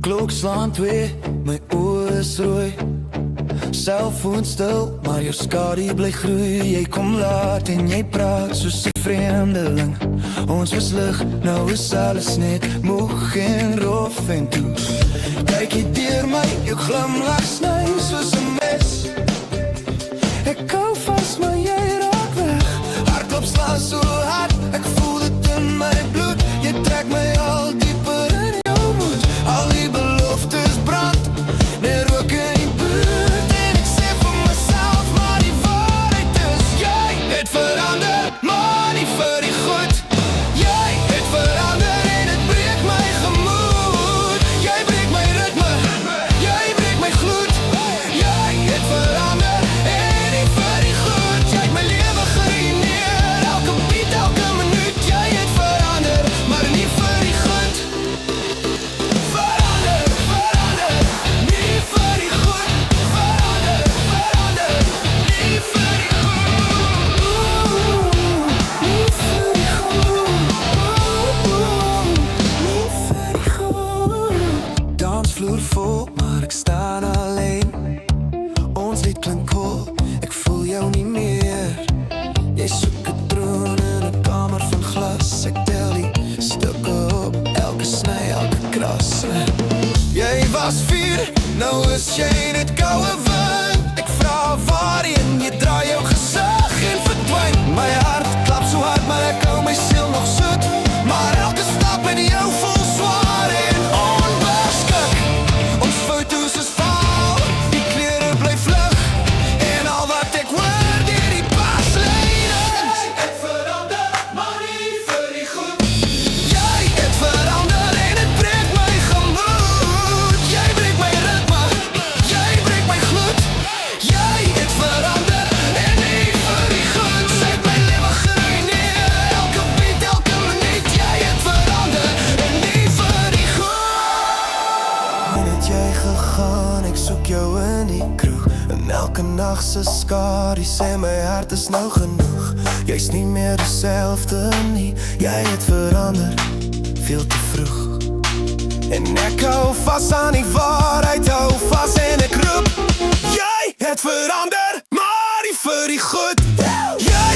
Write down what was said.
Klok slaan 2, my oë is rooi. Selfoon stil, maar jou skadu bly groei. Jy kom laat en jy praat soos 'n vreemdeling. Ons was lig, nou is alles net moeg en rof en toe. Kyk jy deur my, jou glimlach sny soos 'n mes. Ek hou vas, maar jy raak weg. Hartklop slaan so hard, ek voel dit in my bloed. Jy trek my al dieper in jou moed. Al die beloftes brand, net rook in die buurt. En ek sê vir myself, maar die waarheid is jy het verander, maar nie vir die goed. Jy het verander en het breek my gemoed. Jy breek my ritme, jy breek my gloed. Jy het verander en nie vir die goed. Jy het my lewe geruïneer, elke beat, elke minuut. Jy het verander, maar nie vir die goed. Verander, verander, nie vir die goed. Verander, verander, nie vir die goed. Nie vir die goed. Dansvloer vol, maar ek staan alleen. Ons lied klink koel, ek voel jou nie meer. Jy soek 'n troon in 'n kamer van glas. Ek tel die stukke op, elke sny, elke kras. Jy was vuur, nou is jy net koue wind. Ek vra waarheen, jy draai jou gesig en verdwyn. My hart klap so hard, maar ek hou my siel nog soet. Maar elke stap met jou voel swaar en onbeskik. Ons foto's is vaal, die klere bly vlug. En al wat ek hoor deur die paslyne. Jy het verander, maar nie vir die goed. Jy het verander en het breek my gemoed. Jy breek my ritme, jy breek my gloed. Jy het verander en nie vir die goed. Sy het my lewe geruïneer, elke beat, elke minuut. Jy het verander en nie vir die goed. En het jy gegaan, ek soek jou in die kroeg. En elke nacht se skadu sê my hart is nou genoeg. Jy's nie meer dieselfde nie, jy het verander, veel te vroeg. En ek hou vas aan die waarheid, hou vas en ek roep. Jy het verander, maar nie vir die goed. Jy